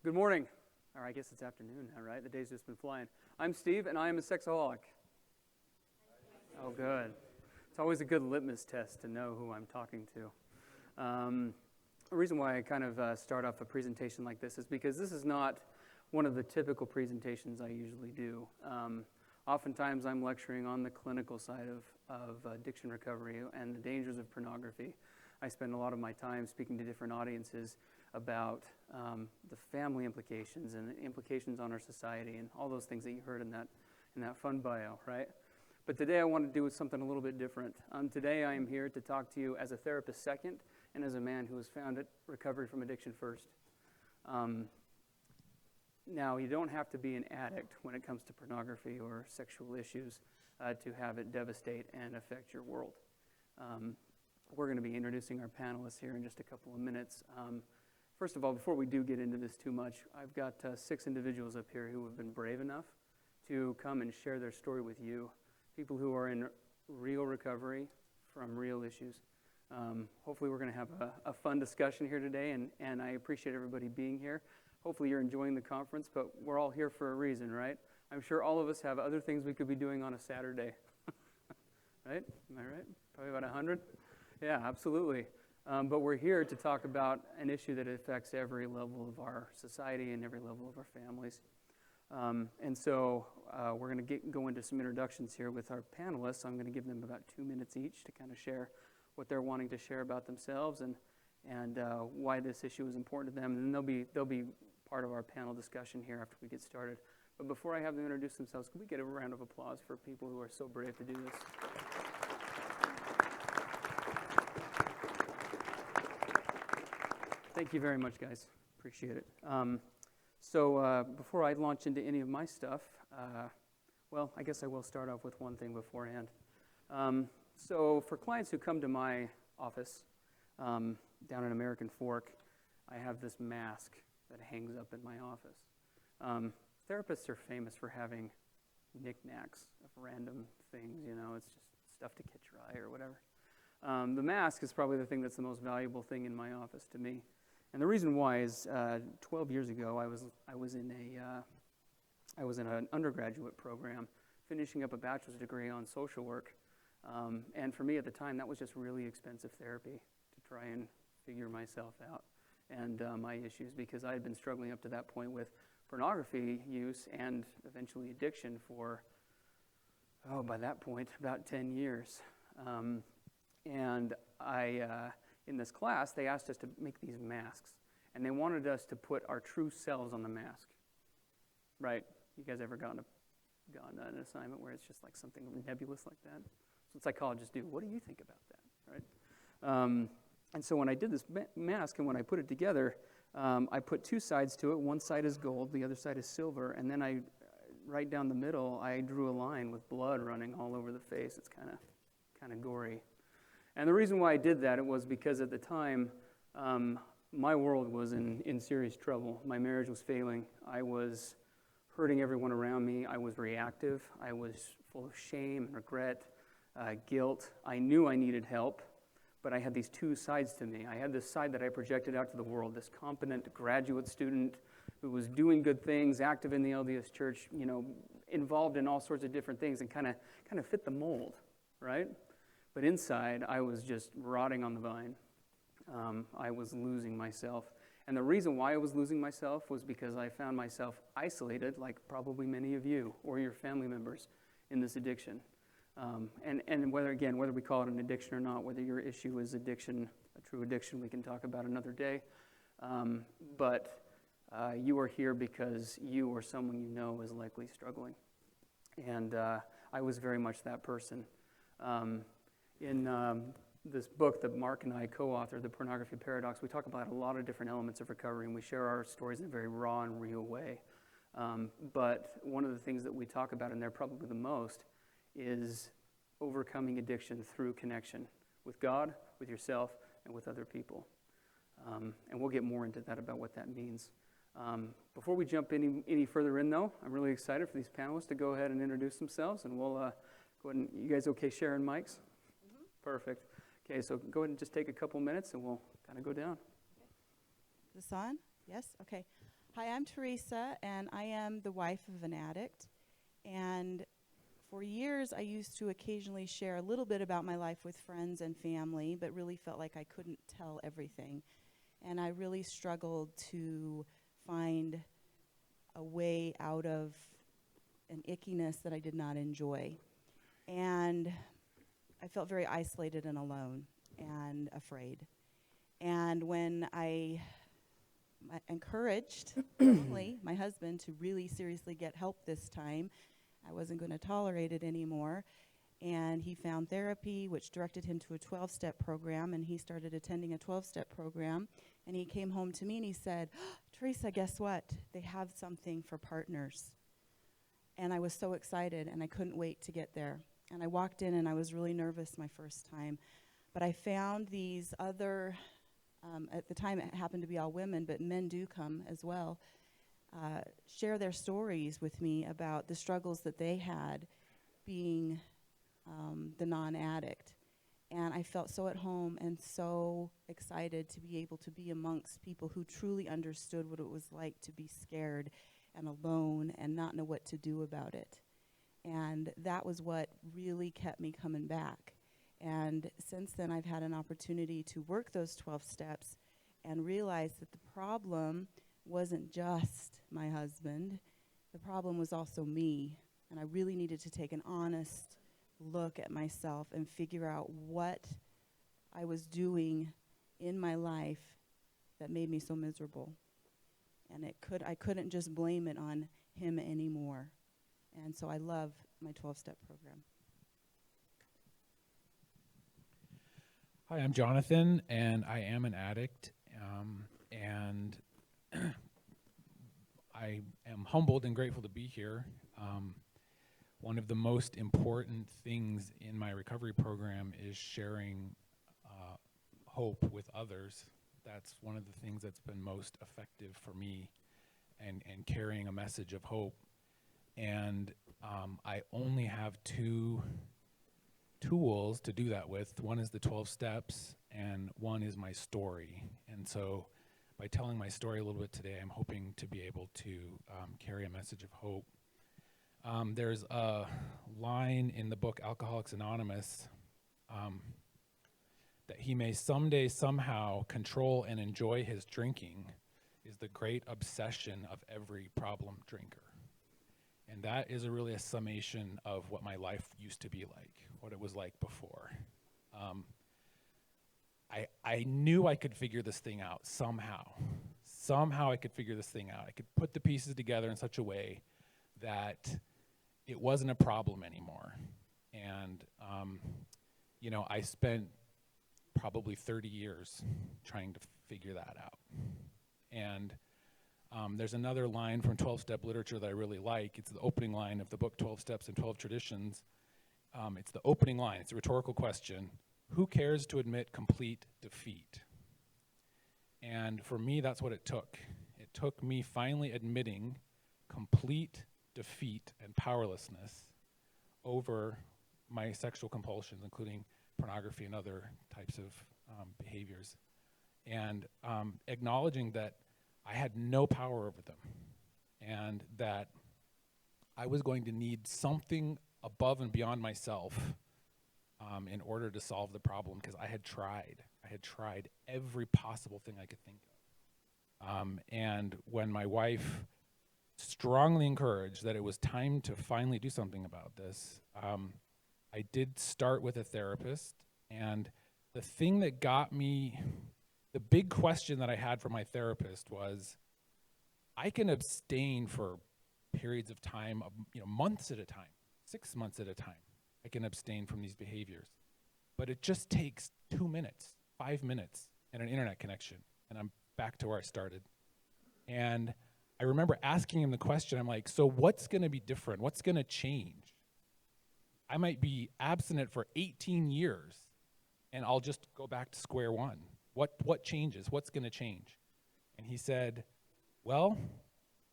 Good morning. Or I guess it's afternoon now, right? The day's just been flying. I'm Steve, and I am a sexaholic. Oh, good. It's always a good litmus test to know who I'm talking to. The reason why I kind of start off a presentation like this is because this is not one of the typical presentations I usually do. Oftentimes I'm lecturing on the clinical side of addiction recovery and the dangers of pornography. I spend a lot of my time speaking to different audiences about the family implications and the implications on our society and all those things that you heard in that fun bio, right? But today I want to do something a little bit different. Today I am here to talk to you as a therapist second and as a man who has found recovery from addiction first. Now, you don't have to be an addict when it comes to pornography or sexual issues to have it devastate and affect your world. We're going to be introducing our panelists here in just a couple of minutes. First of all, before we do get into this too much, I've got 6 individuals up here who have been brave enough to come and share their story with you, people who are in real recovery from real issues. Hopefully we're going to have a fun discussion here today, and I appreciate everybody being here. Hopefully you're enjoying the conference, but we're all here for a reason, right? I'm sure all of us have other things we could be doing on a Saturday. Right? Am I right? Probably about 100? Yeah, absolutely. But we're here to talk about an issue that affects every level of our society and every level of our families. And so we're going to go into some introductions here with our panelists. I'm going to give them about 2 minutes each to kind of share what they're wanting to share about themselves and why this issue is important to them. And then they'll be part of our panel discussion here after we get started. But before I have them introduce themselves, can we get a round of applause for people who are so brave to do this? Thank you very much, guys. Appreciate it. So before I launch into any of my stuff, well, I guess I will start off with one thing beforehand. So for clients who come to my office down in American Fork, I have this mask that hangs up in my office. Therapists are famous for having knickknacks of random things, it's just stuff to catch your eye or whatever. The mask is probably the thing that's the most valuable thing in my office to me. And the reason why is 12 years ago I was in an undergraduate program finishing up a bachelor's degree on social work. And for me at the time, that was just really expensive therapy to try and figure myself out and my issues, because I had been struggling up to that point with pornography use and eventually addiction for, by that point, about 10 years. And in this class, they asked us to make these masks, and they wanted us to put our true selves on the mask. Right? You guys ever gotten an assignment where it's just like something nebulous like that? That's what psychologists do. What do you think about that? Right? And so when I did this mask and when I put it together, I put 2 sides to it. One side is gold, the other side is silver, and then right down the middle, I drew a line with blood running all over the face. It's kind of gory. And the reason why I did that, it was because at the time, my world was in serious trouble. My marriage was failing. I was hurting everyone around me. I was reactive. I was full of shame, regret, guilt. I knew I needed help, but I had these 2 sides to me. I had this side that I projected out to the world, this competent graduate student who was doing good things, active in the LDS church, involved in all sorts of different things and kind of fit the mold, right? But inside, I was just rotting on the vine. I was losing myself. And the reason why I was losing myself was because I found myself isolated, like probably many of you or your family members, in this addiction. And whether we call it an addiction or not, whether your issue is addiction, a true addiction, we can talk about another day. But you are here because you or someone you know is likely struggling. And I was very much that person. In this book that Mark and I co-authored, The Pornography Paradox, we talk about a lot of different elements of recovery, and we share our stories in a very raw and real way. But one of the things that we talk about in there probably the most is overcoming addiction through connection with God, with yourself, and with other people. And we'll get more into that about what that means. Before we jump any further in, though, I'm really excited for these panelists to go ahead and introduce themselves, and we'll go ahead and, you guys okay sharing mics? Mm-hmm. Perfect. Okay, so go ahead and just take a couple minutes, and we'll kind of go down. Is this on? Yes? Okay. Hi, I'm Teresa, and I am the wife of an addict. And for years, I used to occasionally share a little bit about my life with friends and family, but really felt like I couldn't tell everything. And I really struggled to find a way out of an ickiness that I did not enjoy. And I felt very isolated and alone and afraid. And when I encouraged finally my husband to really seriously get help this time, I wasn't going to tolerate it anymore. And he found therapy, which directed him to a 12-step program, and he started attending a 12-step program. And he came home to me and he said, Teresa, guess what? They have something for partners. And I was so excited, and I couldn't wait to get there. And I walked in, and I was really nervous my first time. But I found these other, at the time it happened to be all women, but men do come as well, share their stories with me about the struggles that they had being the non-addict. And I felt so at home and so excited to be able to be amongst people who truly understood what it was like to be scared and alone and not know what to do about it. And that was what really kept me coming back. And since then, I've had an opportunity to work those 12 steps and realize that the problem wasn't just my husband. The problem was also me. And I really needed to take an honest look at myself and figure out what I was doing in my life that made me so miserable. And I couldn't just blame it on him anymore. And so I love my 12-step program. Hi, I'm Jonathan, and I am an addict, and I am humbled and grateful to be here. One of the most important things in my recovery program is sharing hope with others. That's one of the things that's been most effective for me, and carrying a message of hope. And I only have two tools to do that with. One is the 12 steps, and one is my story. And so by telling my story a little bit today, I'm hoping to be able to carry a message of hope. There's a line in the book Alcoholics Anonymous that he may someday somehow control and enjoy his drinking is the great obsession of every problem drinker. And that is really a summation of what my life used to be like, what it was like before. I knew I could figure this thing out somehow. Somehow I could figure this thing out. I could put the pieces together in such a way that it wasn't a problem anymore. And, I spent probably 30 years trying to figure that out. And there's another line from 12-step literature that I really like. It's the opening line of the book 12 Steps and 12 Traditions. It's the opening line. It's a rhetorical question. Who cares to admit complete defeat? And for me, that's what it took. It took me finally admitting complete defeat and powerlessness over my sexual compulsions, including pornography and other types of behaviors, and acknowledging that I had no power over them, and that I was going to need something above and beyond myself in order to solve the problem, because I had tried every possible thing I could think of. And when my wife strongly encouraged that it was time to finally do something about this, I did start with a therapist, and the thing that got me, the big question that I had for my therapist was, I can abstain for periods of time, months at a time, 6 months at a time. I can abstain from these behaviors. But it just takes 2 minutes, 5 minutes, and an internet connection, and I'm back to where I started. And I remember asking him the question, I'm like, so what's going to be different? What's going to change? I might be abstinent for 18 years, and I'll just go back to square one. What changes? What's going to change? And he said, well,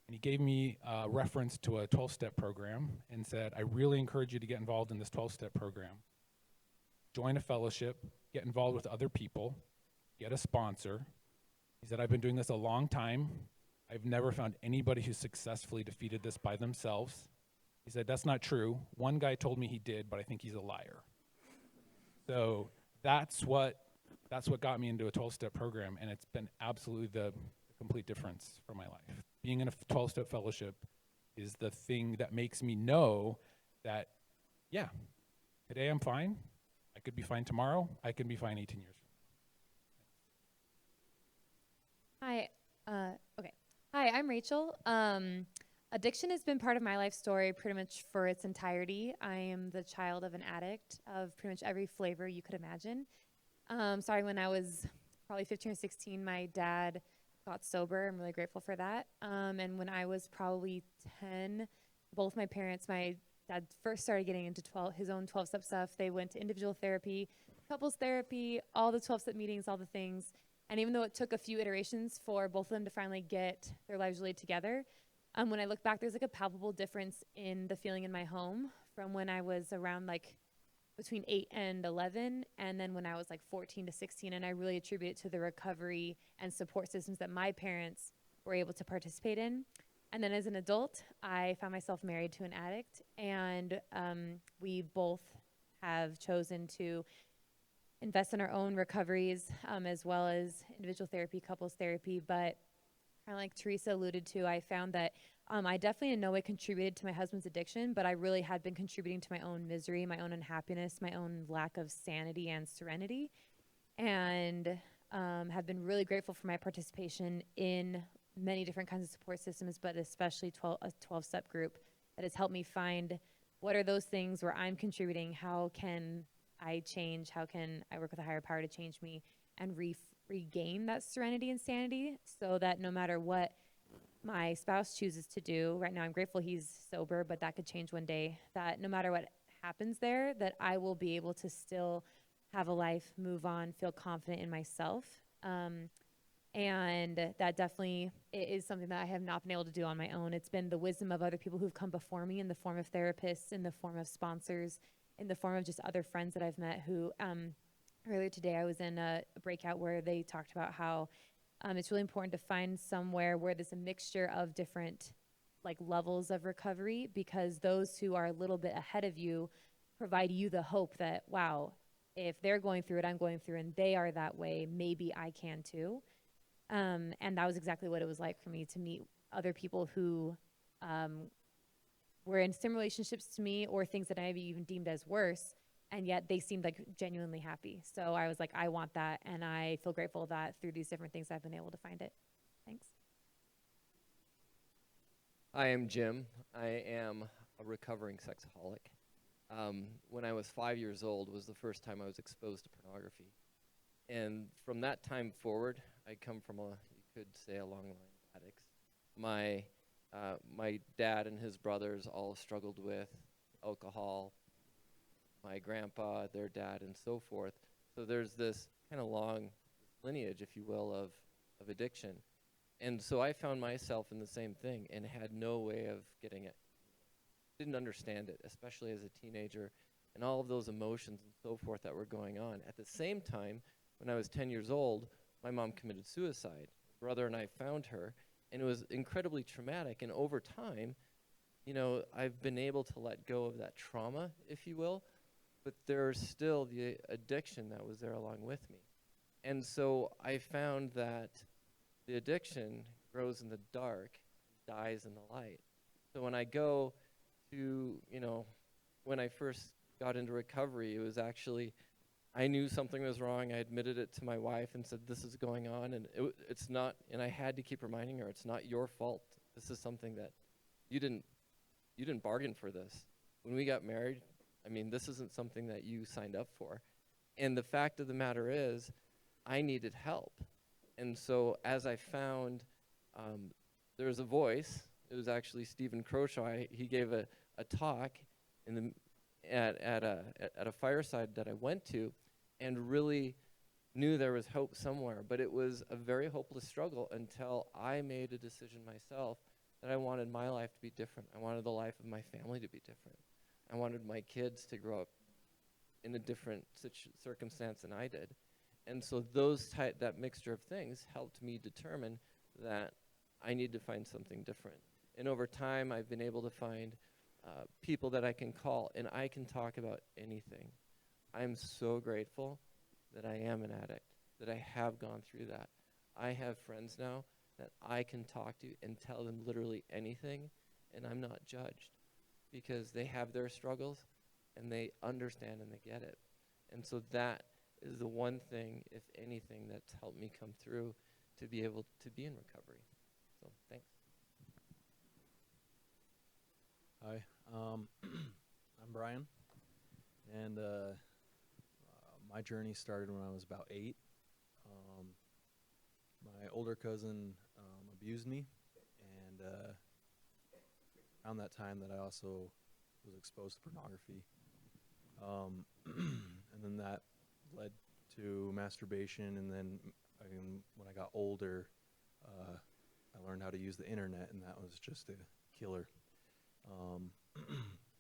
and he gave me a reference to a 12-step program and said, I really encourage you to get involved in this 12-step program. Join a fellowship, get involved with other people, get a sponsor. He said, I've been doing this a long time. I've never found anybody who successfully defeated this by themselves. He said, that's not true. One guy told me he did, but I think he's a liar. So that's what got me into a 12-step program, and it's been absolutely the complete difference for my life. Being in a 12-step fellowship is the thing that makes me know that, yeah, today I'm fine. I could be fine tomorrow. I can be fine 18 years from now. Hi. Okay. Hi, I'm Rachel. Addiction has been part of my life story pretty much for its entirety. I am the child of an addict of pretty much every flavor you could imagine. Starting when I was probably 15 or 16, my dad got sober. I'm really grateful for that. And when I was probably 10, both my parents, my dad first started getting into his own 12-step stuff. They went to individual therapy, couples therapy, all the 12-step meetings, all the things. And even though it took a few iterations for both of them to finally get their lives really together, when I look back, there's like a palpable difference in the feeling in my home from when I was around like between 8 and 11, and then when I was like 14 to 16. And I really attribute it to the recovery and support systems that my parents were able to participate in. And then as an adult, I found myself married to an addict, and we both have chosen to invest in our own recoveries, as well as individual therapy, couples therapy. But kind of like Teresa alluded to, I found that I definitely in no way contributed to my husband's addiction, but I really had been contributing to my own misery, my own unhappiness, my own lack of sanity and serenity, and have been really grateful for my participation in many different kinds of support systems, but especially a 12-step group that has helped me find what are those things where I'm contributing, how can I change, how can I work with a higher power to change me, and regain that serenity and sanity, so that no matter what my spouse chooses to do, right now I'm grateful he's sober, but that could change one day, that no matter what happens there, that I will be able to still have a life, move on, feel confident in myself. And that definitely is something that I have not been able to do on my own. It's been the wisdom of other people who've come before me in the form of therapists, in the form of sponsors, in the form of just other friends that I've met who, earlier today I was in a breakout where they talked about how it's really important to find somewhere where there's a mixture of different like levels of recovery, because those who are a little bit ahead of you provide you the hope that, wow, if they're going through it, I'm going through, and they are that way, maybe I can too. And that was exactly what it was like for me to meet other people who were in similar relationships to me, or things that I even deemed as worse, and yet they seemed like genuinely happy. So I was like, I want that, and I feel grateful that through these different things I've been able to find it. Thanks. I am Jim. I am a recovering sexaholic. When I was 5 years old was the first time I was exposed to pornography. And from that time forward, I come from you could say, a long line of addicts. My dad and his brothers all struggled with alcohol, my grandpa, their dad, and so forth. So there's this kind of long lineage, if you will, of addiction. And so I found myself in the same thing and had no way of getting it. Didn't understand it, especially as a teenager, and all of those emotions and so forth that were going on. At the same time, when I was 10 years old, my mom committed suicide. Brother and I found her, and it was incredibly traumatic. And over time, you know, I've been able to let go of that trauma, if you will, but there's still the addiction that was there along with me. And so I found that the addiction grows in the dark, dies in the light. So when I go to, you know, when I first got into recovery, it was actually, I knew something was wrong. I admitted it to my wife and said, this is going on, and it's not, and I had to keep reminding her, it's not your fault. This is something that you didn't bargain for this. When we got married, I mean, this isn't something that you signed up for. And the fact of the matter is, I needed help. And so as I found, there was a voice. It was actually Stephen Croshaw. He gave a talk at a fireside that I went to, and really knew there was hope somewhere. But it was a very hopeless struggle until I made a decision myself that I wanted my life to be different. I wanted the life of my family to be different. I wanted my kids to grow up in a different circumstance than I did. And so that mixture of things helped me determine that I need to find something different. And over time, I've been able to find people that I can call, and I can talk about anything. I'm so grateful that I am an addict, that I have gone through that. I have friends now that I can talk to and tell them literally anything, and I'm not judged because they have their struggles and they understand and they get it. And so that is the one thing, if anything, that's helped me come through to be able to be in recovery. So thanks. Hi, I'm Brian, and my journey started when I was about 8. My older cousin abused me, and around that time that I also was exposed to pornography. And then that led to masturbation, and then when I got older, I learned how to use the internet, and that was just a killer.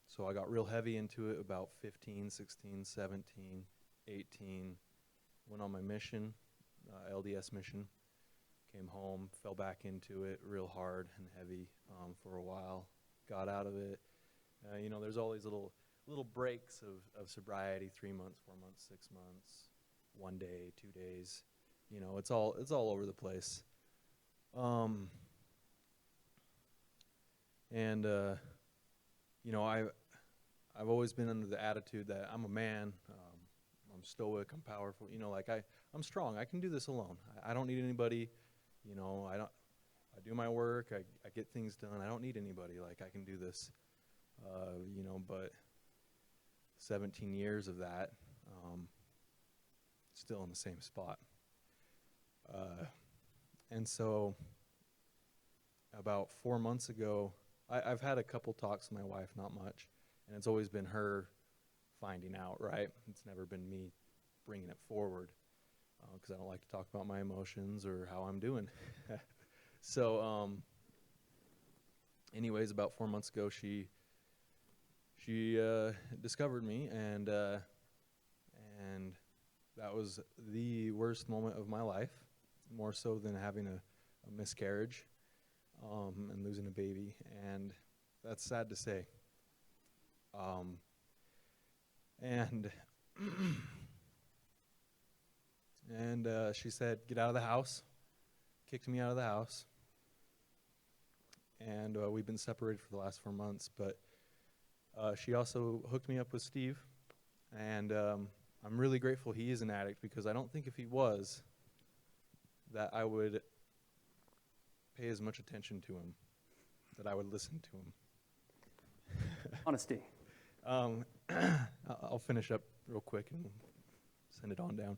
So I got real heavy into it about 15, 16, 17, 18, went on my mission, LDS mission, came home, fell back into it real hard and heavy for a while, got out of it. You know, there's all these little breaks of sobriety, 3 months, 4 months, 6 months, 1 day, 2 days. You know, it's all over the place. You know, I've always been under the attitude that I'm a man, I'm stoic, I'm powerful. You know, like I'm strong. I can do this alone. I don't need anybody. You know, I do my work. I get things done. I don't need anybody. Like I can do this. You know, but 17 years of that, still in the same spot. And so about 4 months ago, I've had a couple talks with my wife, not much, and it's always been her finding out, right? It's never been me bringing it forward, because I don't like to talk about my emotions or how I'm doing. So anyways, about 4 months ago, she discovered me, and that was the worst moment of my life, more so than having a miscarriage and losing a baby, and that's sad to say. And she said, "Get out of the house," kicked me out of the house, and we've been separated for the last 4 months, but she also hooked me up with Steve, and I'm really grateful he is an addict, because I don't think if he was, that I would pay as much attention to him, that I would listen to him. Honesty. I'll finish up real quick and send it on down.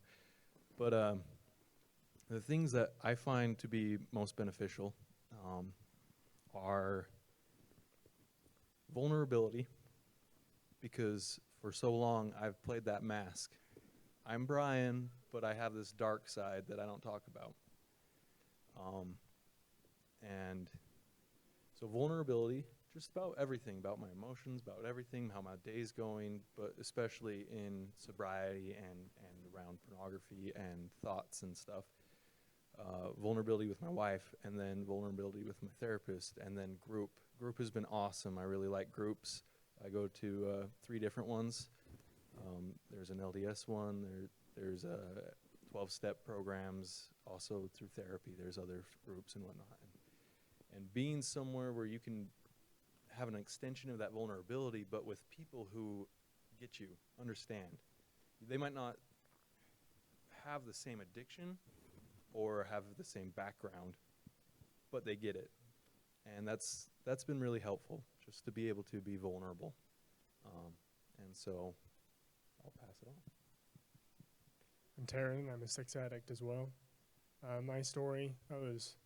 But the things that I find to be most beneficial are vulnerability, because for so long I've played that mask. I'm Brian, but I have this dark side that I don't talk about. And so vulnerability, just about everything, about my emotions, about everything, how my day's going, but especially in sobriety and around pornography and thoughts and stuff. Vulnerability with my wife, and then vulnerability with my therapist, and then group. Group has been awesome. I really like groups. I go to 3 different ones. There's an LDS one. There's 12-step programs, also through therapy. There's other groups and whatnot. And being somewhere where you can have an extension of that vulnerability, but with people who get you, understand. They might not have the same addiction or have the same background, but they get it. And that's been really helpful, just to be able to be vulnerable. And so I'll pass it on. I'm Taryn. I'm a sex addict as well. My story, I was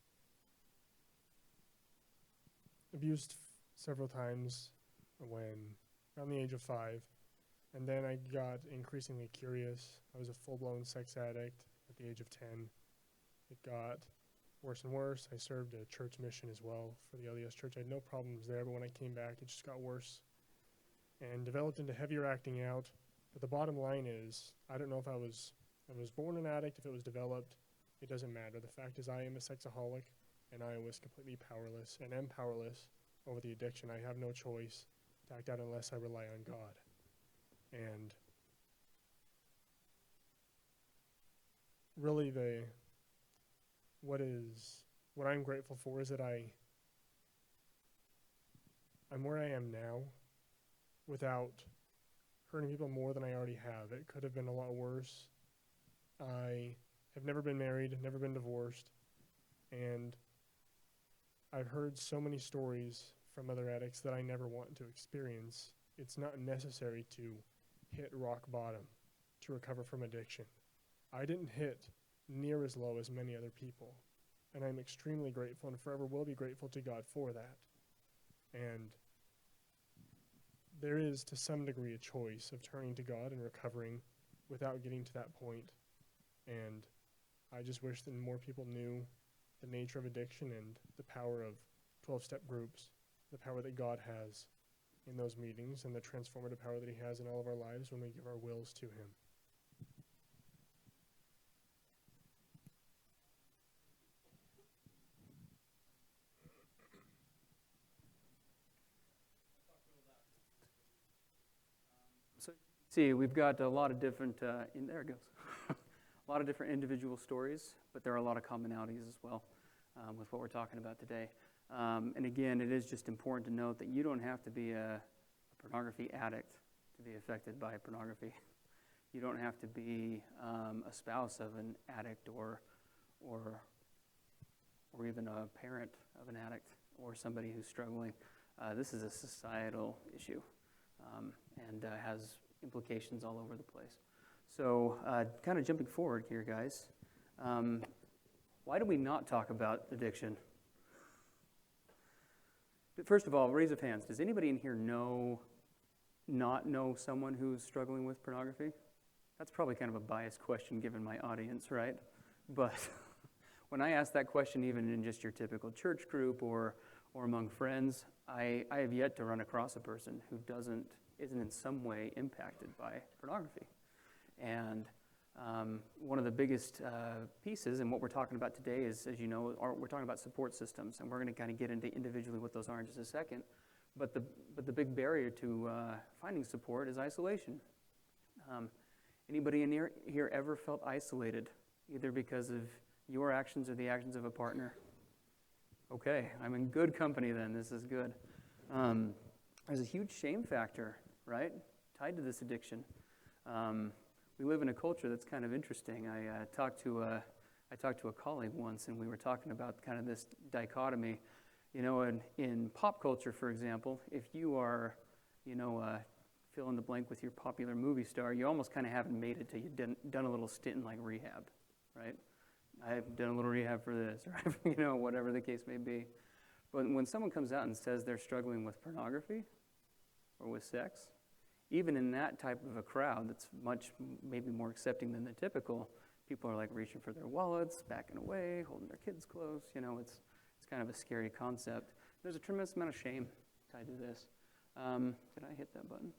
abused several times when around the age of 5, and then I got increasingly curious. I was a full-blown sex addict at the age of 10. It got worse and worse. I served a church mission as well for the LDS church. I had no problems there, but when I came back, it just got worse and developed into heavier acting out. But the bottom line is, I don't know if I was born an addict, if it was developed, it doesn't matter. The fact is I am a sexaholic. and I was completely powerless and am powerless over the addiction. I have no choice to act out unless I rely on God. And really what I'm grateful for is that I'm where I am now without hurting people more than I already have. It could have been a lot worse. I have never been married, never been divorced, and I've heard so many stories from other addicts that I never want to experience. It's not necessary to hit rock bottom to recover from addiction. I didn't hit near as low as many other people, and I'm extremely grateful and forever will be grateful to God for that. And there is, to some degree, a choice of turning to God and recovering without getting to that point. And I just wish that more people knew the nature of addiction and the power of 12-step groups, the power that God has in those meetings, and the transformative power that he has in all of our lives when we give our wills to him. So see, we've got a lot of different, there it goes, a lot of different individual stories, but there are a lot of commonalities as well with what we're talking about today. And again, it is just important to note that you don't have to be a pornography addict to be affected by pornography. You don't have to be a spouse of an addict or even a parent of an addict or somebody who's struggling. This is a societal issue and has implications all over the place. So kind of jumping forward here, guys, why do we not talk about addiction? First of all, raise of hands. Does anybody in here not know someone who's struggling with pornography? That's probably kind of a biased question given my audience, right? But when I ask that question, even in just your typical church group or among friends, I have yet to run across a person who isn't in some way impacted by pornography. And one of the biggest pieces, and what we're talking about today is, as you know, we're talking about support systems, and we're going to kind of get into individually what those are in just a second. But the big barrier to finding support is isolation. Anybody in here ever felt isolated, either because of your actions or the actions of a partner? Okay, I'm in good company then. This is good. There's a huge shame factor, right, tied to this addiction. We live in a culture that's kind of interesting. I talked to a colleague once, and we were talking about kind of this dichotomy. You know, in pop culture, for example, if you are, fill in the blank with your popular movie star, you almost kind of haven't made it till you've done a little stint in like rehab, right? I've done a little rehab for this, or whatever the case may be. But when someone comes out and says they're struggling with pornography or with sex, even in that type of a crowd that's much maybe more accepting than the typical, people are like reaching for their wallets, backing away, holding their kids close. It's kind of a scary concept. There's a tremendous amount of shame tied to this. Did I hit that button?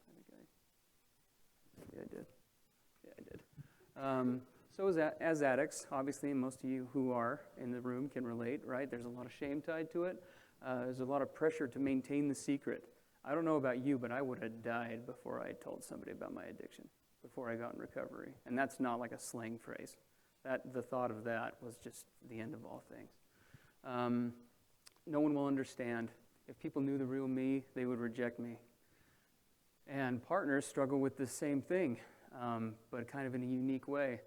I did. Yeah, I did. So as addicts, obviously, and most of you who are in the room can relate, right? There's a lot of shame tied to it. There's a lot of pressure to maintain the secret. I don't know about you, but I would have died before I told somebody about my addiction, before I got in recovery. And that's not like a slang phrase. The thought of that was just the end of all things. No one will understand. If people knew the real me, they would reject me. And partners struggle with the same thing, but kind of in a unique way.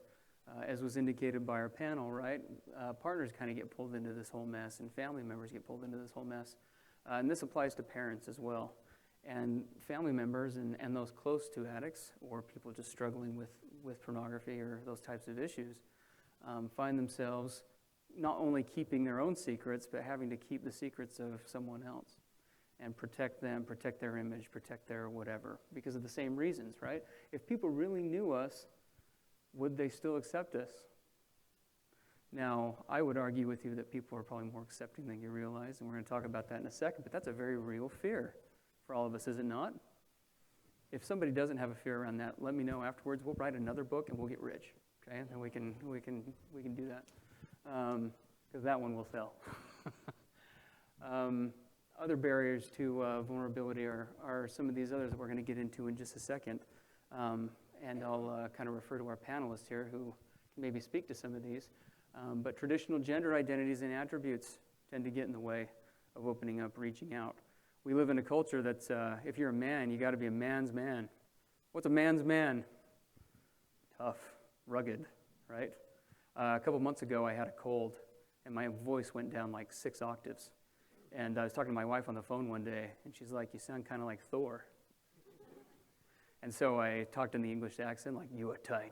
As was indicated by our panel, right? Partners kind of get pulled into this whole mess, and family members get pulled into this whole mess. And this applies to parents as well. And family members and those close to addicts or people just struggling with pornography or those types of issues find themselves not only keeping their own secrets, but having to keep the secrets of someone else and protect them, protect their image, protect their whatever, because of the same reasons, right? If people really knew us, would they still accept us? Now, I would argue with you that people are probably more accepting than you realize, and we're going to talk about that in a second, but that's a very real fear for all of us, is it not? If somebody doesn't have a fear around that, let me know afterwards. We'll write another book and we'll get rich, okay? And then we can do that, because that one will sell. Other barriers to vulnerability are some of these others that we're going to get into in just a second. And I'll kind of refer to our panelists here who can maybe speak to some of these. But traditional gender identities and attributes tend to get in the way of opening up, reaching out. We live in a culture that's, if you're a man, you got to be a man's man. What's a man's man? Tough, rugged, right? A couple months ago, I had a cold, and my voice went down like 6 octaves. And I was talking to my wife on the phone one day, and she's like, "You sound kind of like Thor." And so I talked in the English accent, like, "You are tiny,"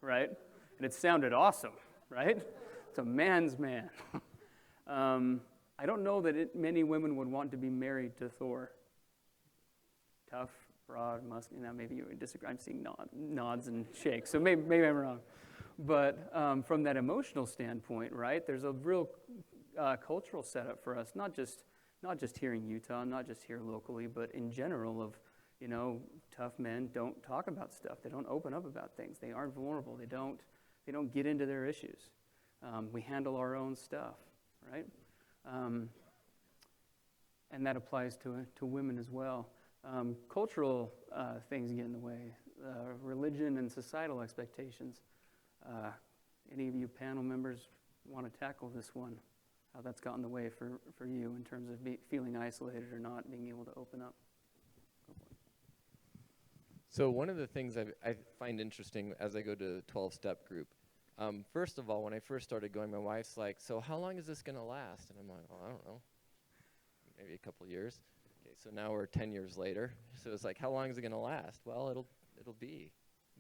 right? And it sounded awesome, right? It's a man's man. I don't know that many women would want to be married to Thor. Tough, broad, muscular. Maybe you would disagree. I'm seeing nods and shakes, so maybe I'm wrong. But from that emotional standpoint, right, there's a real cultural setup for us, not just here in Utah, not just here locally, but in general of, tough men don't talk about stuff. They don't open up about things. They aren't vulnerable. They don't get into their issues. We handle our own stuff, right? And that applies to women as well. Cultural things get in the way. Religion and societal expectations. Any of you panel members want to tackle this one? How that's gotten in the way for you in terms of feeling isolated or not being able to open up? Go for it. So one of the things I find interesting as I go to the 12-step group, first of all, when I first started going, my wife's like, "So how long is this going to last?" And I'm like, "Well, I don't know, maybe a couple years." Okay, so now we're 10 years later. So it's like, how long is it going to last? Well, it'll be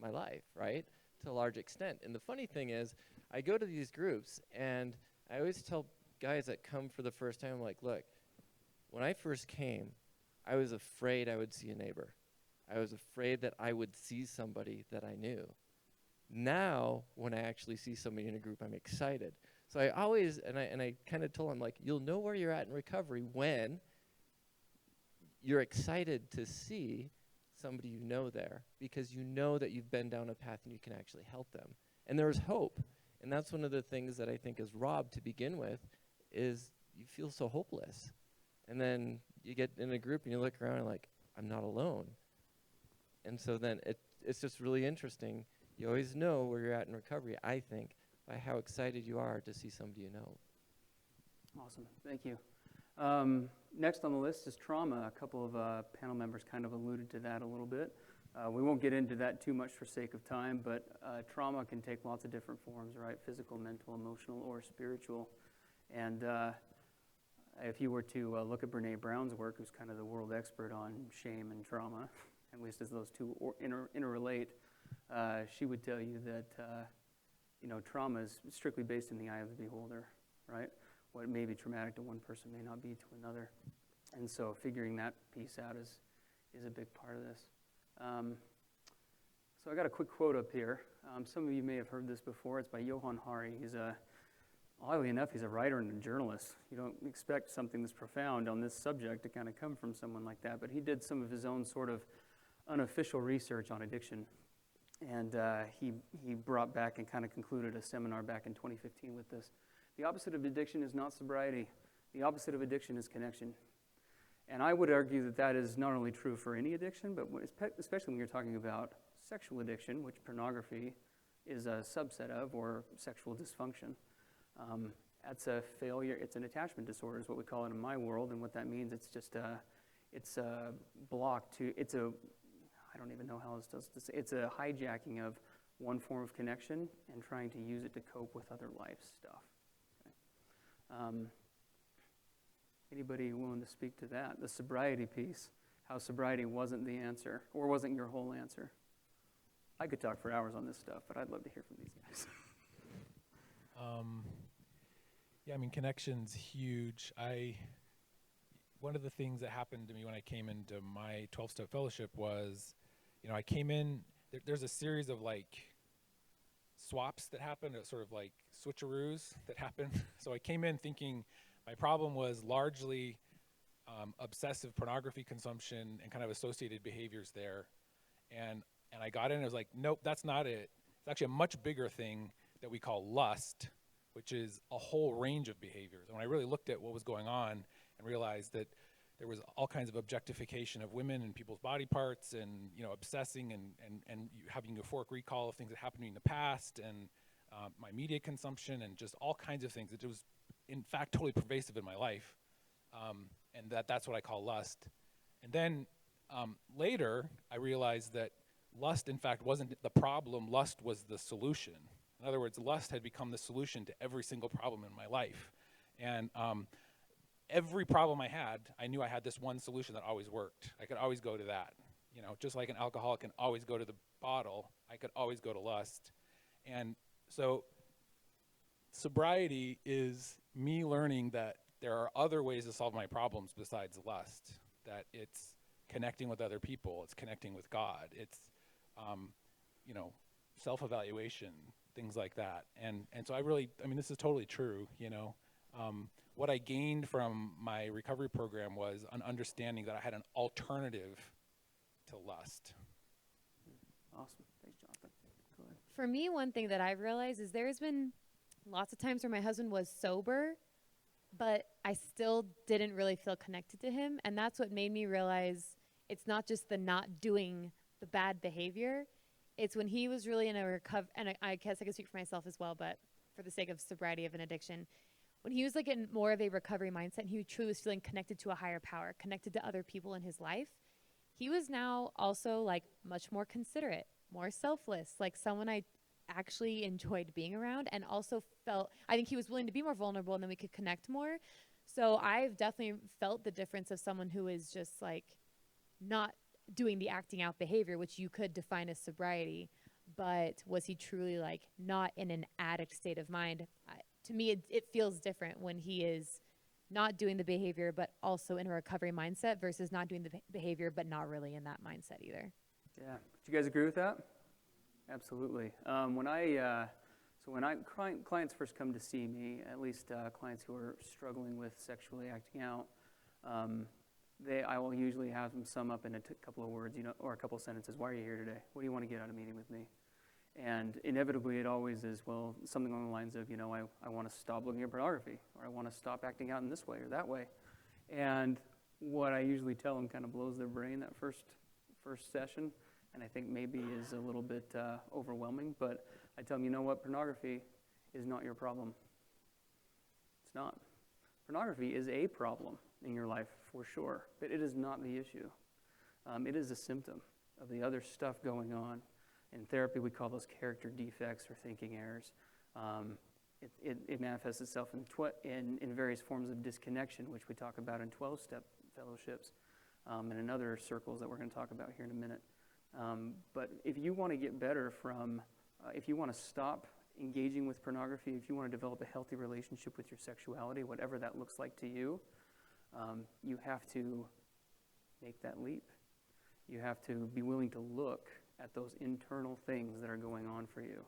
my life, right, to a large extent. And the funny thing is, I go to these groups, and I always tell guys that come for the first time, I'm like, "Look, when I first came, I was afraid I would see a neighbor. I was afraid that I would see somebody that I knew. Now, when I actually see somebody in a group, I'm excited." So I always, and I kind of told them, like, you'll know where you're at in recovery when you're excited to see somebody you know there, because you know that you've been down a path and you can actually help them. And there's hope. And that's one of the things that I think is robbed to begin with, is you feel so hopeless. And then you get in a group and you look around and like, I'm not alone. And so then it's just really interesting. You always know where you're at in recovery, I think, by how excited you are to see somebody you know. Awesome. Thank you. Next on the list is trauma. A couple of panel members kind of alluded to that a little bit. We won't get into that too much for sake of time, but trauma can take lots of different forms, right? Physical, mental, emotional, or spiritual. And if you were to look at Brene Brown's work, who's kind of the world expert on shame and trauma, at least as those two interrelate, she would tell you that trauma is strictly based in the eye of the beholder, right? What may be traumatic to one person may not be to another. And so figuring that piece out is a big part of this. So I got a quick quote up here. Some of you may have heard this before. It's by Johann Hari. Oddly enough, he's a writer and a journalist. You don't expect something this profound on this subject to kind of come from someone like that, but he did some of his own sort of unofficial research on addiction. And he brought back and kind of concluded a seminar back in 2015 with this. The opposite of addiction is not sobriety. The opposite of addiction is connection. And I would argue that that is not only true for any addiction, but especially when you're talking about sexual addiction, which pornography is a subset of, or sexual dysfunction. That's a failure. It's an attachment disorder is what we call it in my world. And what that means, it's just it's a block to, I don't even know how this does this. It's a hijacking of one form of connection and trying to use it to cope with other life stuff. Okay. Anybody willing to speak to that? The sobriety piece, how sobriety wasn't the answer, or wasn't your whole answer. I could talk for hours on this stuff, but I'd love to hear from these guys. Yeah, I mean, connection's huge. One of the things that happened to me when I came into my 12-step fellowship was, I came in, there's a series of swaps that happened, sort of like switcheroos that happened. So I came in thinking my problem was largely obsessive pornography consumption and kind of associated behaviors there. And I got in and I was like, nope, that's not it. It's actually a much bigger thing that we call lust, which is a whole range of behaviors. And when I really looked at what was going on and and realized that there was all kinds of objectification of women and people's body parts, and obsessing and having euphoric recall of things that happened to me in the past, and my media consumption, and just all kinds of things. It was, in fact, totally pervasive in my life, and that's what I call lust. And then later, I realized that lust, in fact, wasn't the problem. Lust was the solution. In other words, lust had become the solution to every single problem in my life. And every problem I had, I knew I had this one solution that always worked. I could always go to that. Just like an alcoholic can always go to the bottle, I could always go to lust. And so sobriety is me learning that there are other ways to solve my problems besides lust, that it's connecting with other people, it's connecting with God, it's self-evaluation, things like that. And so this is totally true. What I gained from my recovery program was an understanding that I had an alternative to lust. Awesome. Thanks, Jonathan. Go ahead. For me, one thing that I've realized is there's been lots of times where my husband was sober, but I still didn't really feel connected to him. And that's what made me realize it's not just the not doing the bad behavior. It's when he was really in a and I guess I can speak for myself as well, but for the sake of sobriety of an addiction, when he was like in more of a recovery mindset, and he truly was feeling connected to a higher power, connected to other people in his life, he was now also like much more considerate, more selfless, like someone I actually enjoyed being around, and also I think he was willing to be more vulnerable, and then we could connect more. So I've definitely felt the difference of someone who is just like not doing the acting out behavior, which you could define as sobriety, but was he truly like not in an addict state of mind? To me, it feels different when he is not doing the behavior, but also in a recovery mindset, versus not doing the behavior, but not really in that mindset either. Yeah. Do you guys agree with that? Absolutely. When clients first come to see me, at least clients who are struggling with sexually acting out, I will usually have them sum up in a couple of words, or a couple of sentences. Why are you here today? What do you want to get out of meeting with me? And inevitably, it always is, well, something along the lines of, I want to stop looking at pornography, or I want to stop acting out in this way or that way. And what I usually tell them kind of blows their brain that first session, and I think maybe is a little bit overwhelming. But I tell them, pornography is not your problem. It's not. Pornography is a problem in your life for sure, but it is not the issue. It is a symptom of the other stuff going on. In therapy, we call those character defects or thinking errors. It manifests itself in various forms of disconnection, which we talk about in 12-step fellowships and in other circles that we're going to talk about here in a minute. But if you want to get better if you want to stop engaging with pornography, if you want to develop a healthy relationship with your sexuality, whatever that looks like to you, you have to make that leap. You have to be willing to look at those internal things that are going on for you.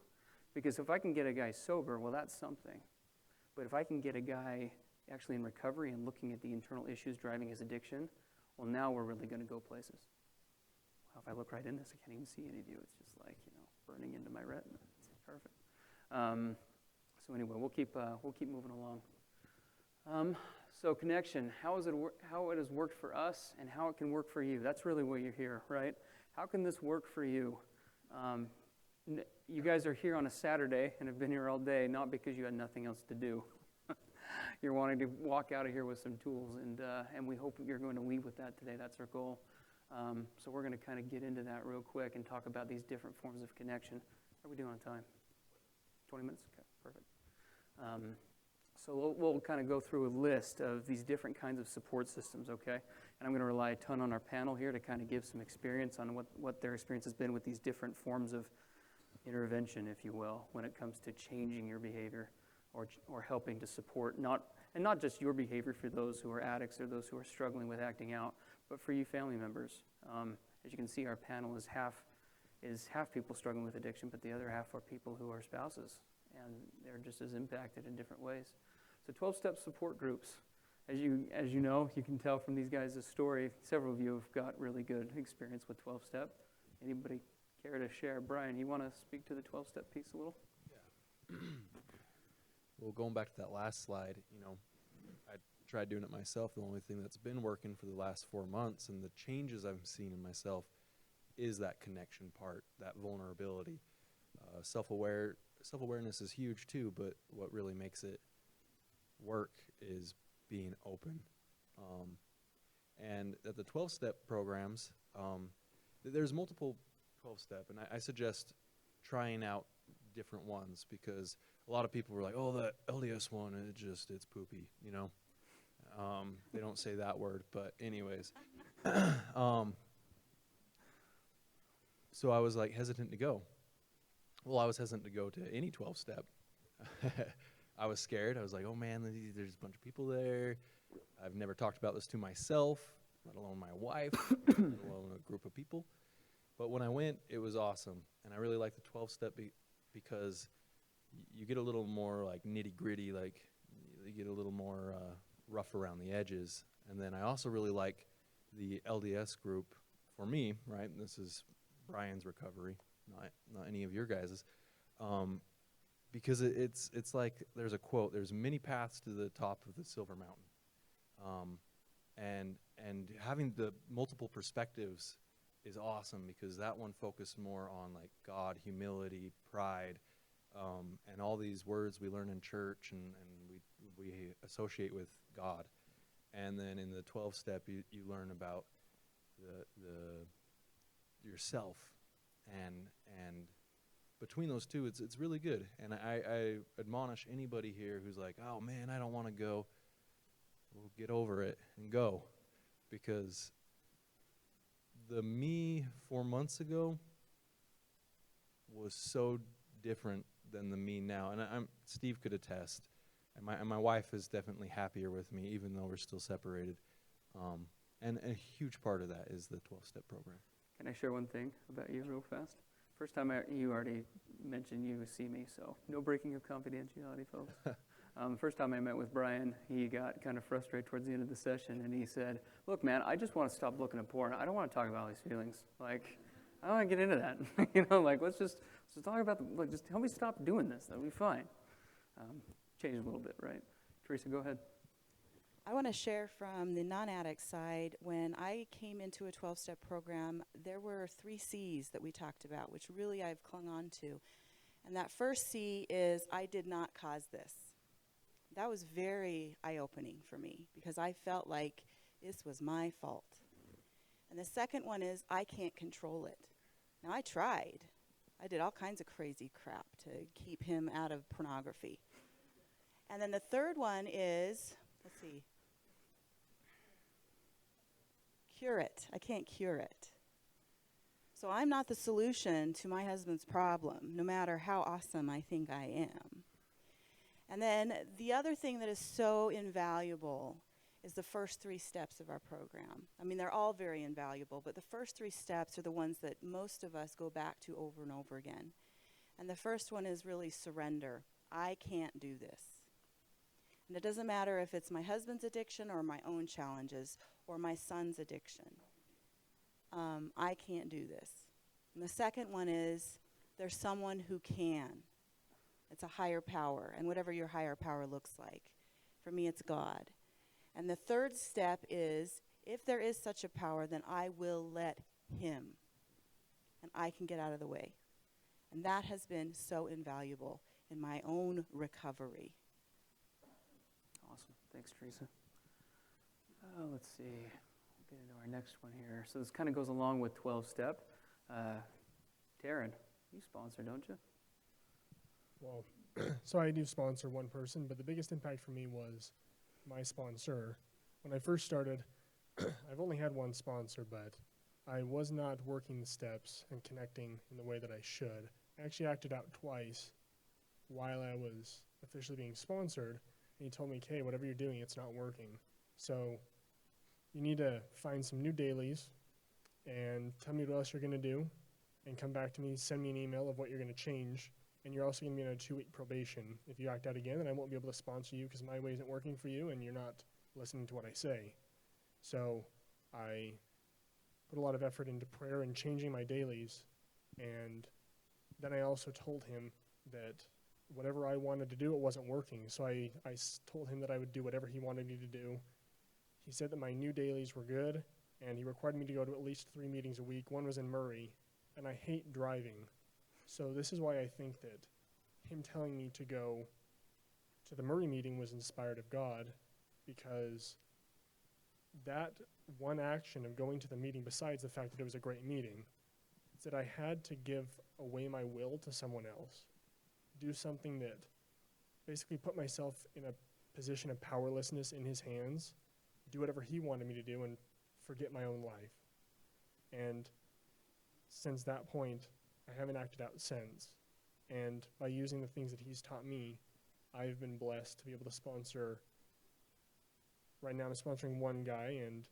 Because if I can get a guy sober, well, that's something. But if I can get a guy actually in recovery and looking at the internal issues driving his addiction, well, now we're really going to go places. Well, if I look right in this, I can't even see any of you. It's just like, burning into my retina. It's perfect. So anyway, we'll keep moving along. So connection, how it has worked for us and how it can work for you. That's really why you're here, right? How can this work for you? You guys are here on a Saturday and have been here all day, not because you had nothing else to do. You're wanting to walk out of here with some tools, and we hope you're going to leave with that today. That's our goal. So we're going to kind of get into that real quick and talk about these different forms of connection. How are we doing on time? 20 minutes? Okay, perfect. So we'll kind of go through a list of these different kinds of support systems, okay? And I'm going to rely a ton on our panel here to kind of give some experience on what their experience has been with these different forms of intervention, if you will, when it comes to changing your behavior or helping to support, not just your behavior for those who are addicts or those who are struggling with acting out, but for you family members. As you can see, our panel is half people struggling with addiction, but the other half are people who are spouses, and they're just as impacted in different ways. So 12-step support groups. As you know, you can tell from these guys' story, several of you have got really good experience with 12-step. Anybody care to share? Brian, you want to speak to the 12-step piece a little? Yeah. Well, going back to that last slide, I tried doing it myself. The only thing that's been working for the last 4 months and the changes I've seen in myself is that connection part, that vulnerability. Self-awareness is huge too, but what really makes it work is being open. And at the 12-step programs, there's multiple 12-step, and I suggest trying out different ones, because a lot of people were like, oh, the LDS one, it's poopy, you know? They don't say that word, but anyways. So I was like hesitant to go. Well, I was hesitant to go to any 12-step. I was scared. I was like, oh man, there's a bunch of people there. I've never talked about this to myself, let alone my wife, let alone a group of people. But when I went, it was awesome. And I really like the 12-step because you get a little more like nitty-gritty, like you get a little more rough around the edges. And then I also really like the LDS group for me, right? And this is Brian's recovery, not any of your guys's. Because it's like there's a quote, there's many paths to the top of the Silver Mountain. And having the multiple perspectives is awesome, because that one focused more on like God, humility, pride, and all these words we learn in church and we associate with God. And then in the 12-step, you learn about the yourself, and between those two, it's really good. And I admonish anybody here who's like, oh man, I don't want to go. Well, get over it and go, because the me 4 months ago was so different than the me now. And Steve could attest. And my wife is definitely happier with me, even though we're still separated. And a huge part of that is the 12-step program. Can I share one thing about you real fast? First time you already mentioned you see me, so no breaking of confidentiality, folks. First time I met with Brian, he got kind of frustrated towards the end of the session, and he said, look, man, I just want to stop looking at porn. I don't want to talk about all these feelings. Like, I don't want to get into that. You know, like, let's just talk about like, just help me stop doing this. That'll be fine. Changed a little bit, right? Teresa, go ahead. I want to share from the non-addict side. When I came into a 12-step program, there were 3 C's that we talked about, which really I've clung on to. And that first C is, I did not cause this. That was very eye-opening for me, because I felt like this was my fault. And the second one is, I can't control it. Now, I tried. I did all kinds of crazy crap to keep him out of pornography. And then the third one is, let's see, cure it. I can't cure it. So I'm not the solution to my husband's problem, no matter how awesome I think I am. And then the other thing that is so invaluable is the first 3 steps of our program. I mean, they're all very invaluable, but the first 3 steps are the ones that most of us go back to over and over again. And the first one is really surrender. I can't do this. And it doesn't matter if it's my husband's addiction or my own challenges or my son's addiction. I can't do this. And the second one is, there's someone who can. It's a higher power, and whatever your higher power looks like. For me, it's God. And the third step is, if there is such a power, then I will let him, and I can get out of the way. And that has been so invaluable in my own recovery. Awesome. Thanks, Teresa. Let's see. We'll get into our next one here. So this kind of goes along with 12-step. Taryn, you sponsor, don't you? Well, so I do sponsor one person, but the biggest impact for me was my sponsor. When I first started, I've only had one sponsor, but I was not working the steps and connecting in the way that I should. I actually acted out twice while I was officially being sponsored, and he told me, "Kay, whatever you're doing, it's not working. So you need to find some new dailies and tell me what else you're going to do, and come back to me, send me an email of what you're going to change. And you're also going to be on a 2-week probation. If you act out again, then I won't be able to sponsor you because my way isn't working for you and you're not listening to what I say." So I put a lot of effort into prayer and changing my dailies. And then I also told him that whatever I wanted to do, it wasn't working. So I told him that I would do whatever he wanted me to do. He said that my new dailies were good, and he required me to go to at least 3 meetings a week. One was in Murray, and I hate driving. So this is why I think that him telling me to go to the Murray meeting was inspired of God, because that one action of going to the meeting, besides the fact that it was a great meeting, is that I had to give away my will to someone else. Do something that basically put myself in a position of powerlessness in his hands, do whatever he wanted me to do, and forget my own life. And since that point, I haven't acted out since. And by using the things that he's taught me, I've been blessed to be able to sponsor. Right now I'm sponsoring one guy, and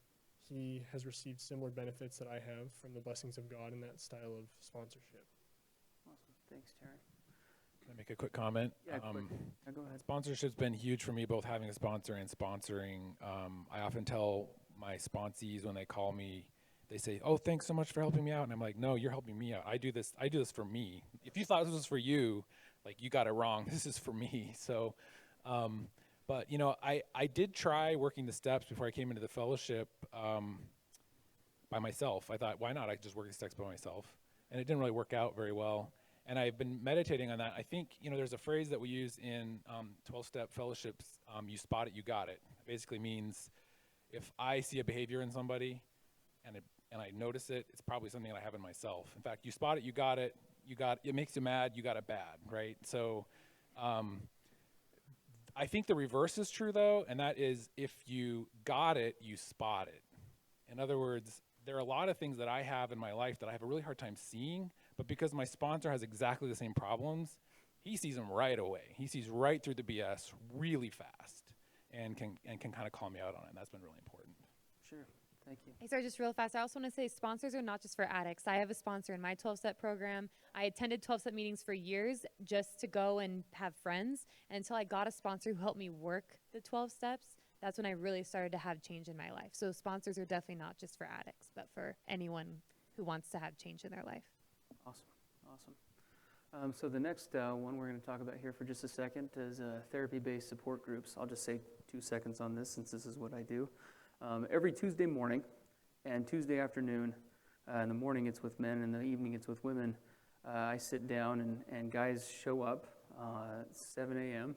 he has received similar benefits that I have from the blessings of God in that style of sponsorship. Awesome. Thanks, Terry. Can I make a quick comment? Yeah, quick. Yeah, go ahead. Sponsorship's been huge for me, both having a sponsor and sponsoring. I often tell my sponsees when they call me, they say, "Oh, thanks so much for helping me out." And I'm like, "No, you're helping me out. I do this for me. If you thought this was for you, like, you got it wrong. This is for me." So, but you know, I did try working the steps before I came into the fellowship by myself. I thought, why not? I could just work the steps by myself, and it didn't really work out very well. And I've been meditating on that. I think, you know, there's a phrase that we use in 12-step fellowships, you spot it, you got it. It basically means if I see a behavior in somebody and I notice it, it's probably something that I have in myself. In fact, you spot it, you got it, it makes you mad, you got it bad, right? So I think the reverse is true, though, and that is if you got it, you spot it. In other words, there are a lot of things that I have in my life that I have a really hard time seeing, but because my sponsor has exactly the same problems, he sees them right away. He sees right through the BS really fast and can kind of call me out on it. And that's been really important. Sure. Thank you. Hey, sorry, just real fast. I also want to say sponsors are not just for addicts. I have a sponsor in my 12-step program. I attended 12-step meetings for years just to go and have friends. And until I got a sponsor who helped me work the 12 steps, that's when I really started to have change in my life. So sponsors are definitely not just for addicts, but for anyone who wants to have change in their life. Awesome. Awesome. So the next one we're going to talk about here for just a second is therapy-based support groups. I'll just say 2 seconds on this since this is what I do. Every Tuesday morning and Tuesday afternoon, in the morning it's with men, and in the evening it's with women, I sit down and guys show up at 7 a.m.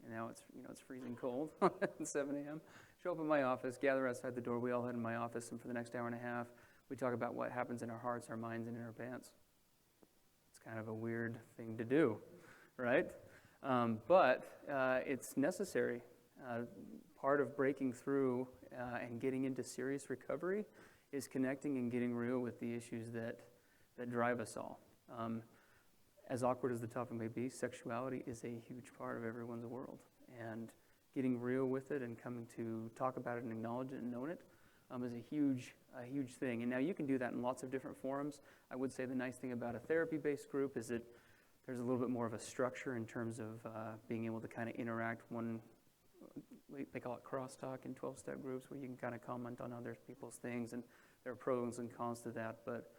And now it's freezing cold at 7 a.m. Show up in my office, gather outside the door. We all head in my office, and for the next hour and a half, we talk about what happens in our hearts, our minds, and in our pants. It's kind of a weird thing to do, right? But it's necessary. Part of breaking through and getting into serious recovery is connecting and getting real with the issues that drive us all. As awkward as the topic may be, sexuality is a huge part of everyone's world. And getting real with it and coming to talk about it and acknowledge it and know it is a huge thing. And now you can do that in lots of different forums. I would say the nice thing about a therapy-based group is that there's a little bit more of a structure in terms of being able to kind of interact. They call it crosstalk in 12-step groups, where you can kind of comment on other people's things, and there are pros and cons to that, but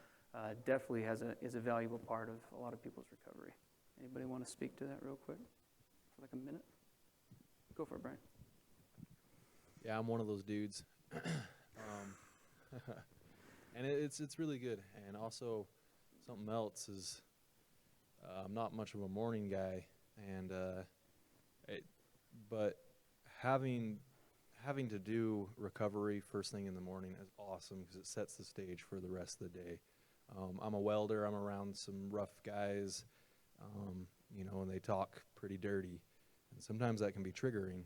definitely is a valuable part of a lot of people's recovery. Anybody want to speak to that real quick for like a minute? Go for it, Brian. Yeah, I'm one of those dudes. And it's really good. And also, something else is I'm not much of a morning guy, and but having to do recovery first thing in the morning is awesome because it sets the stage for the rest of the day. I'm a welder. I'm around some rough guys, and they talk pretty dirty, and sometimes that can be triggering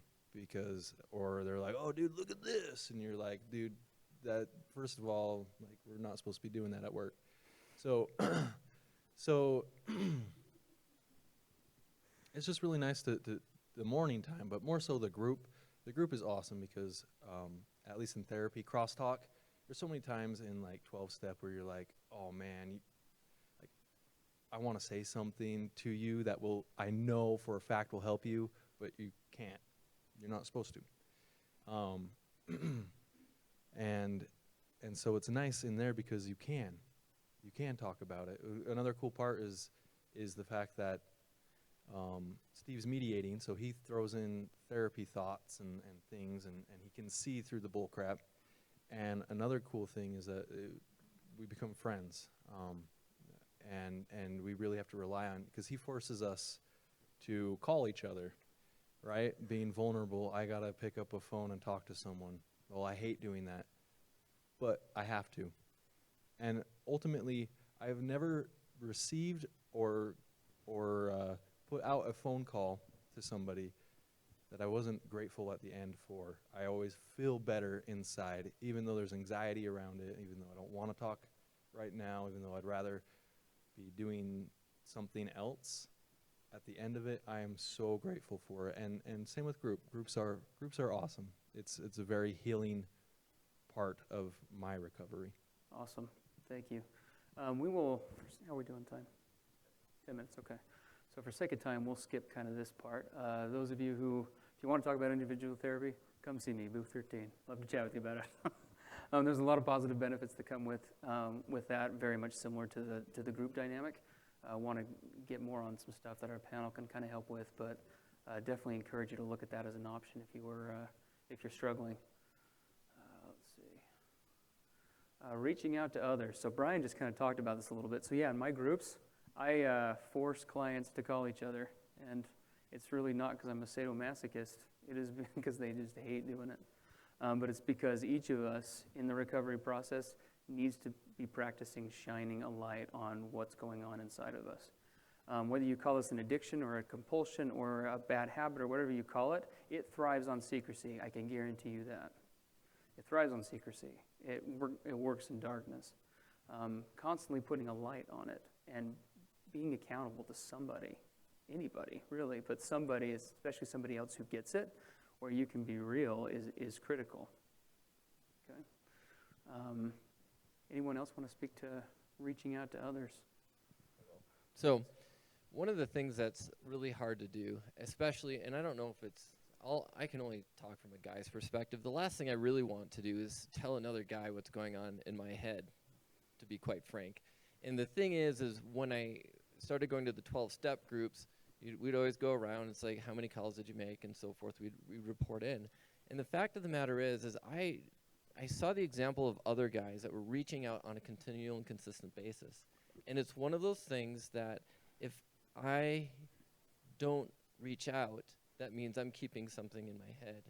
or they're like, "Oh, dude, look at this," and you're like, "Dude, that first of all, like, we're not supposed to be doing that at work." So, it's just really nice to the morning time, but more so the group. The group is awesome because, at least in therapy, crosstalk. There's so many times in like 12-step where you're like, "Oh man, I want to say something to you that I know for a fact will help you, but you can't. You're not supposed to." And so it's nice in there because you can talk about it. Another cool part is the fact that Steve's mediating, so he throws in therapy thoughts and things, and he can see through the bull crap. And another cool thing is that we become friends, and we really have to rely on, because he forces us to call each other, right? Being vulnerable, I gotta pick up a phone and talk to someone. Well, I hate doing that, but I have to. And ultimately, I've never received or put out a phone call to somebody that I wasn't grateful at the end for. I always feel better inside, even though there's anxiety around it, even though I don't want to talk right now, even though I'd rather be doing something else. At the end of it, I am so grateful for it. And same with groups are awesome. It's a very healing part of my recovery. Awesome. Thank you. We will, how are we doing time? 10 minutes, okay. So for sake of time, we'll skip kind of this part. Those of you who, if you want to talk about individual therapy, come see me, booth 13. Love to chat with you about it. There's a lot of positive benefits that come with that, very much similar to the group dynamic. I want to get more on some stuff that our panel can kind of help with, but definitely encourage you to look at that as an option if you're struggling. Let's see. Reaching out to others. So Brian just kind of talked about this a little bit. So yeah, in my groups, I force clients to call each other, and it's really not because I'm a sadomasochist. It is because they just hate doing it. But it's because each of us in the recovery process needs to be practicing shining a light on what's going on inside of us. Whether you call this an addiction or a compulsion or a bad habit or whatever you call it, it thrives on secrecy. I can guarantee you that. It thrives on secrecy. It works in darkness. Constantly putting a light on it and being accountable to somebody, anybody really, but somebody, especially somebody else who gets it, where you can be real, is critical. Okay. Anyone else want to speak to reaching out to others? So one of the things that's really hard to do, especially, and I don't know if it's I can only talk from a guy's perspective. The last thing I really want to do is tell another guy what's going on in my head, to be quite frank. And the thing is when I started going to the 12-step groups, we'd always go around. It's like, how many calls did you make, and so forth. We'd report in. And the fact of the matter is I saw the example of other guys that were reaching out on a continual and consistent basis. And it's one of those things that if I don't reach out, that means I'm keeping something in my head,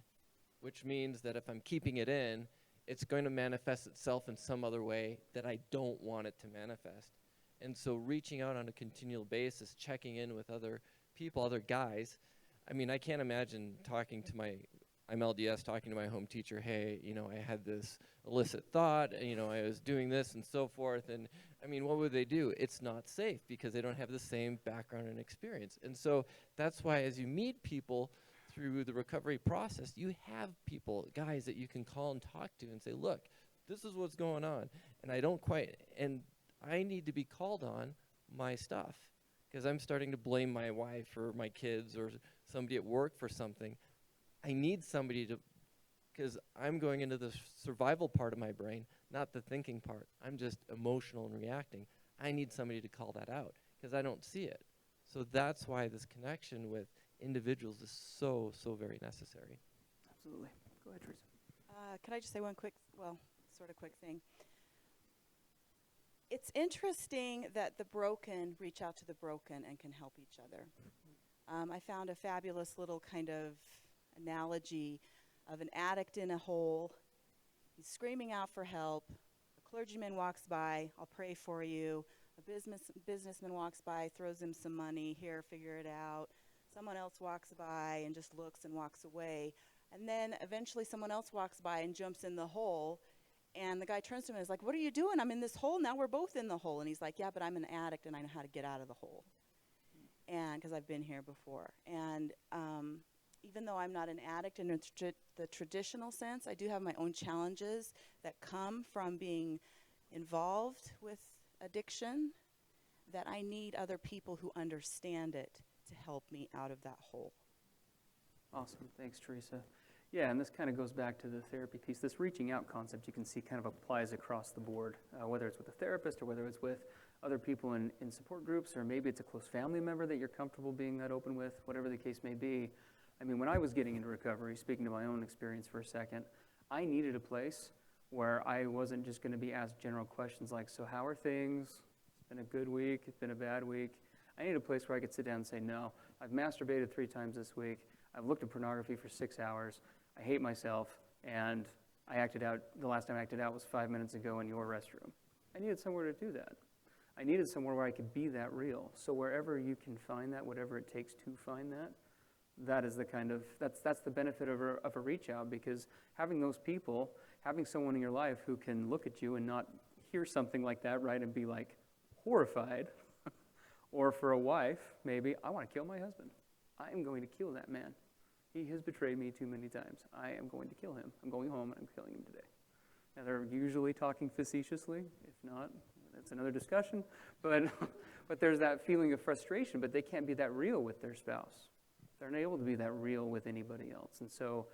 which means that if I'm keeping it in, it's going to manifest itself in some other way that I don't want it to manifest. And so reaching out on a continual basis, checking in with other people, other guys. I mean, I can't imagine I'm LDS, talking to my home teacher, hey, I had this illicit thought, I was doing this and so forth. And I mean, what would they do? It's not safe because they don't have the same background and experience. And so that's why as you meet people through the recovery process, you have people, guys that you can call and talk to and say, look, this is what's going on. And I need to be called on my stuff because I'm starting to blame my wife or my kids or somebody at work for something. I need somebody because I'm going into the survival part of my brain, not the thinking part. I'm just emotional and reacting. I need somebody to call that out because I don't see it. So that's why this connection with individuals is so, so very necessary. Absolutely. Go ahead, Teresa. Could I just say one quick thing? It's interesting that the broken reach out to the broken and can help each other. I found a fabulous little kind of analogy of an addict in a hole. He's screaming out for help. A clergyman walks by, I'll pray for you. A businessman walks by, throws him some money, here, figure it out. Someone else walks by and just looks and walks away. And then eventually someone else walks by and jumps in the hole. And the guy turns to him and is like, what are you doing? I'm in this hole. Now we're both in the hole. And he's like, yeah, but I'm an addict and I know how to get out of the hole. And because I've been here before. And even though I'm not an addict in the traditional sense, I do have my own challenges that come from being involved with addiction, that I need other people who understand it to help me out of that hole. Awesome. Thanks, Teresa. Yeah, and this kind of goes back to the therapy piece. This reaching out concept you can see kind of applies across the board, whether it's with a therapist or whether it's with other people in support groups, or maybe it's a close family member that you're comfortable being that open with, whatever the case may be. I mean, when I was getting into recovery, speaking to my own experience for a second, I needed a place where I wasn't just going to be asked general questions like, so how are things? It's been a good week, it's been a bad week. I needed a place where I could sit down and say, no, I've masturbated 3 times this week, I've looked at pornography for 6 hours, I hate myself, and I acted out, the last time I acted out was 5 minutes ago in your restroom. I needed somewhere to do that. I needed somewhere where I could be that real. So wherever you can find that, whatever it takes to find that, that is the kind of, that's the benefit of a reach out, because having those people, having someone in your life who can look at you and not hear something like that, right, and be like horrified, or for a wife, maybe, I want to kill my husband. I am going to kill that man. He has betrayed me too many times. I am going to kill him. I'm going home and I'm killing him today. Now, they're usually talking facetiously. If not, that's another discussion. But there's that feeling of frustration, but they can't be that real with their spouse. They're not able to be that real with anybody else. And so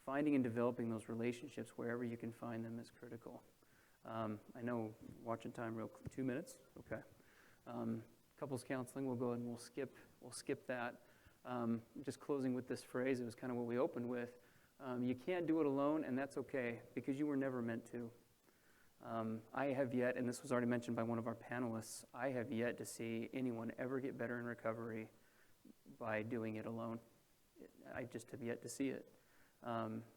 finding and developing those relationships wherever you can find them is critical. I know, watching time 2 minutes? Okay. Couples counseling, we'll go ahead and we'll skip that. Just closing with this phrase, it was kind of what we opened with. You can't do it alone, and that's okay, because you were never meant to. I have yet, and this was already mentioned by one of our panelists, I have yet to see anyone ever get better in recovery by doing it alone. I just have yet to see it.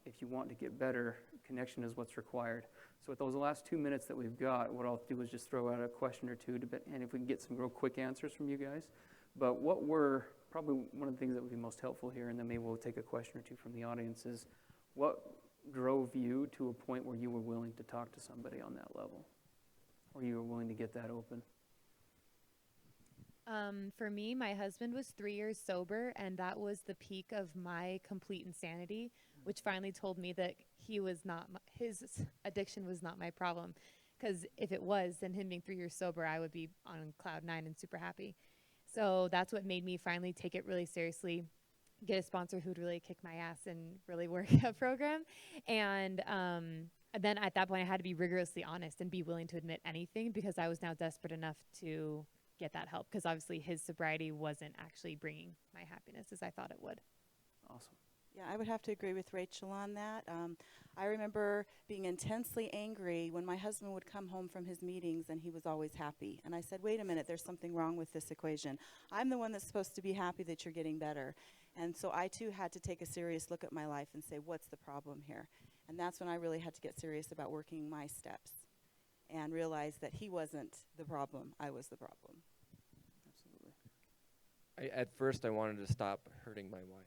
If you want to get better, connection is what's required. So with those last 2 minutes that we've got, what I'll do is just throw out a question or two, and if we can get some real quick answers from you guys. But what were probably one of the things that would be most helpful here, and then maybe we'll take a question or two from the audience, is what drove you to a point where you were willing to talk to somebody on that level, or you were willing to get that open? For me, my husband was 3 years sober, and that was the peak of my complete insanity, which finally told me that his addiction was not my problem. Because if it was, then him being 3 years sober, I would be on cloud 9 and super happy. So that's what made me finally take it really seriously, get a sponsor who'd really kick my ass and really work a program. And then at that point, I had to be rigorously honest and be willing to admit anything, because I was now desperate enough to get that help, because obviously his sobriety wasn't actually bringing my happiness as I thought it would. Awesome. Yeah, I would have to agree with Rachel on that. I remember being intensely angry when my husband would come home from his meetings and he was always happy. And I said, wait a minute, there's something wrong with this equation. I'm the one that's supposed to be happy that you're getting better. And so I too had to take a serious look at my life and say, what's the problem here? And that's when I really had to get serious about working my steps and realize that he wasn't the problem, I was the problem. Absolutely. At first, I wanted to stop hurting my wife.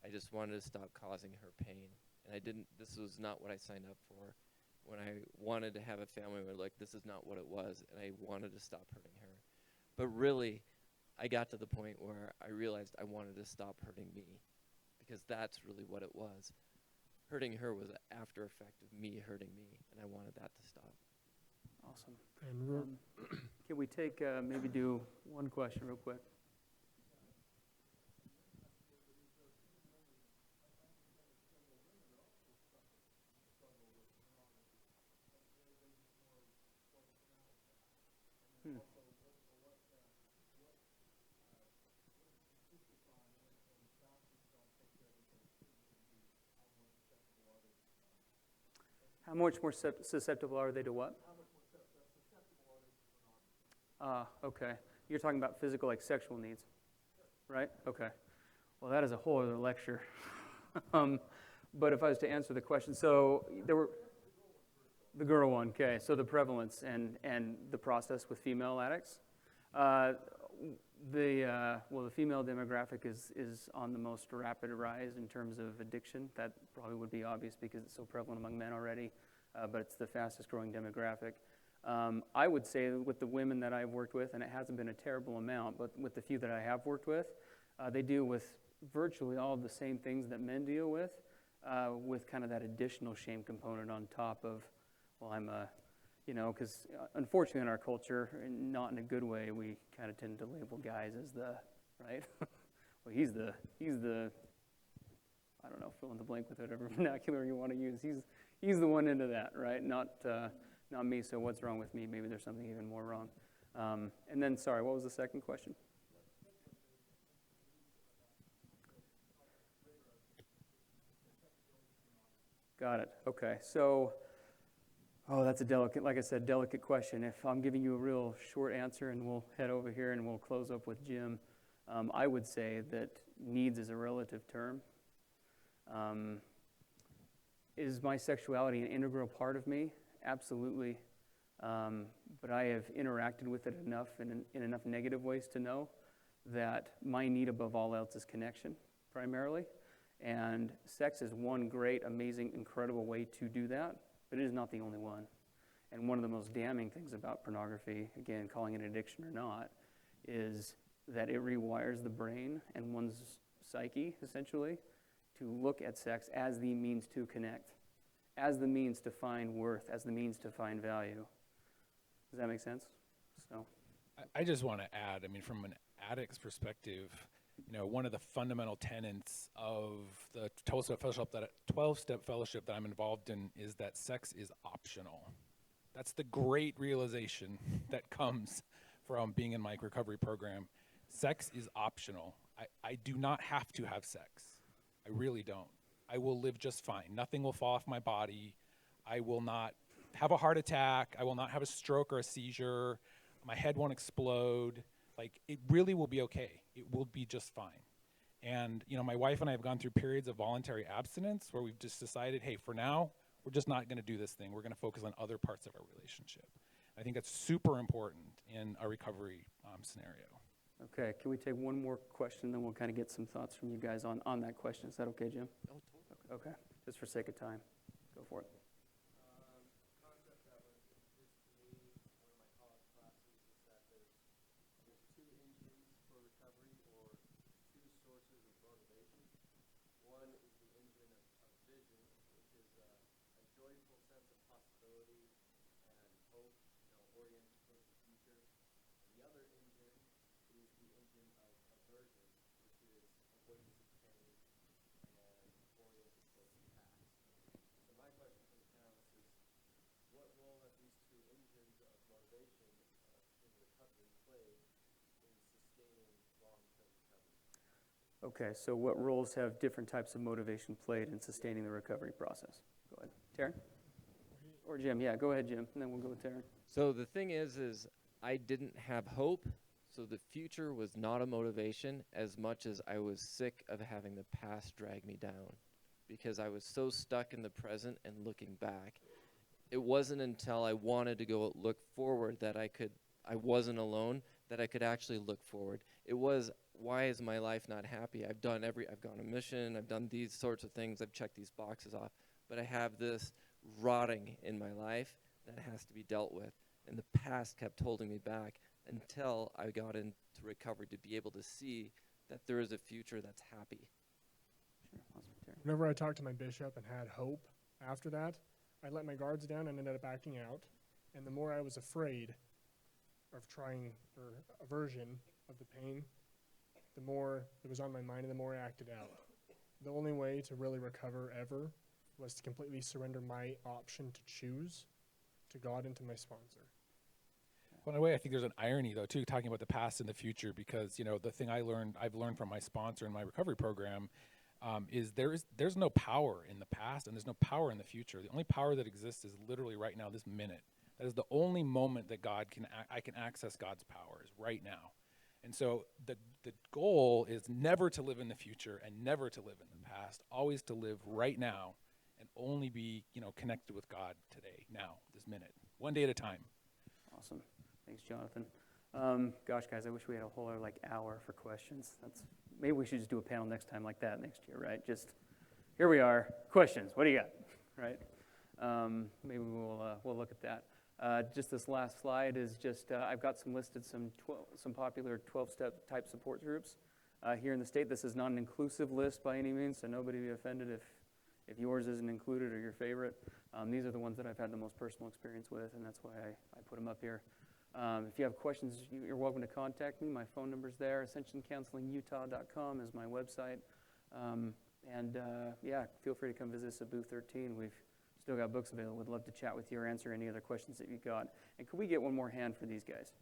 I just wanted to stop causing her pain. And I didn't, this was not what I signed up for. When I wanted to have a family, I was like, this is not what it was, and I wanted to stop hurting her. But really, I got to the point where I realized I wanted to stop hurting me, because that's really what it was. Hurting her was an after effect of me hurting me, and I wanted that to stop. Awesome. And Can we take, maybe do one question real quick? How much more susceptible are they to what? Okay. You're talking about physical, like sexual needs, right? Okay. Well, that is a whole other lecture. But if I was to answer the question, so there were the girl one, okay. So the prevalence and the process with female addicts. The female demographic is on the most rapid rise in terms of addiction. That probably would be obvious because it's so prevalent among men already, but it's the fastest growing demographic. I would say with the women that I've worked with, and it hasn't been a terrible amount, but with the few that I have worked with, they deal with virtually all of the same things that men deal with kind of that additional shame component on top of, well, I'm a, because unfortunately in our culture, and not in a good way, we kind of tend to label guys as the, right? Well, he's the, I don't know, fill in the blank with whatever vernacular you want to use. He's the one into that, right? Not me, so what's wrong with me? Maybe there's something even more wrong. And then, sorry, what was the second question? Got it. Okay. So, that's a delicate, like I said, delicate question. If I'm giving you a real short answer, and we'll head over here and we'll close up with Jim, I would say that needs is a relative term. Is my sexuality an integral part of me? Absolutely. But I have interacted with it enough in enough negative ways to know that my need above all else is connection, primarily. And sex is one great, amazing, incredible way to do that, but it is not the only one. And one of the most damning things about pornography, again, calling it addiction or not, is that it rewires the brain and one's psyche, essentially, to look at sex as the means to connect, as the means to find worth, as the means to find value. Does that make sense? So, I just want to add, I mean, from an addict's perspective, one of the fundamental tenets of the 12-step fellowship that I'm involved in is that sex is optional. That's the great realization that comes from being in my recovery program. Sex is optional. I do not have to have sex. I really don't. I will live just fine. Nothing will fall off my body. I will not have a heart attack. I will not have a stroke or a seizure. My head won't explode. Like, it really will be okay. It will be just fine. And, my wife and I have gone through periods of voluntary abstinence where we've just decided, hey, for now, we're just not going to do this thing. We're going to focus on other parts of our relationship. I think that's super important in a recovery scenario. okay, can we take one more question, then we'll kind of get some thoughts from you guys on that question. Is that okay, Jim? Oh, totally. Okay, just for sake of time. Go for it. Concept that was introduced to me in one of my college classes is that there's two engines for recovery, or two sources of motivation. One is the engine of vision, which is a joyful sense of possibility and hope, oriented towards the future. And the other engine is the engine of aversion, which is avoidance of pain and oriented towards the past. So my question for the panelists is, what role have these two engines of motivation in recovery played in sustaining long-term recovery? Okay, so what roles have different types of motivation played in sustaining the recovery process? Go ahead. Taryn? Or Jim, yeah, go ahead, Jim, and then we'll go with Taryn. So the thing is I didn't have hope, so the future was not a motivation as much as I was sick of having the past drag me down, because I was so stuck in the present and looking back. It wasn't until I wanted to go look forward that I wasn't alone, that I could actually look forward. It was, why is my life not happy? I've gone on mission, I've done these sorts of things, I've checked these boxes off, but I have this rotting in my life that has to be dealt with. And the past kept holding me back until I got into recovery to be able to see that there is a future that's happy. Sure, awesome, Taryn. Whenever I talked to my bishop and had hope after that, I let my guards down and ended up backing out. And the more I was afraid of trying, or aversion of the pain, the more it was on my mind and the more I acted out. The only way to really recover ever was to completely surrender my option to choose to God and to my sponsor. Well, in a way, I think there's an irony, though, too, talking about the past and the future, because, the thing I've learned from my sponsor in my recovery program is there's no power in the past and there's no power in the future. The only power that exists is literally right now, this minute. That is the only moment that I can access God's power, is right now. And so the goal is never to live in the future and never to live in the past, always to live right now and only be, connected with God today, now, this minute, one day at a time. Awesome. Thanks, Jonathan. Gosh, guys, I wish we had a whole other hour for questions. Maybe we should just do a panel next time like that next year, right? Just, here we are, questions, what do you got, right? Maybe we'll look at that. Just this last slide is just, I've got some popular 12-step type support groups here in the state. This is not an inclusive list by any means, so nobody be offended if yours isn't included or your favorite. These are the ones that I've had the most personal experience with, and that's why I put them up here. If you have questions, you're welcome to contact me. My phone number's there. AscensionCounselingUtah.com is my website. Yeah, feel free to come visit us at booth 13. We've still got books available. Would love to chat with you or answer any other questions that you've got. And could we get one more hand for these guys?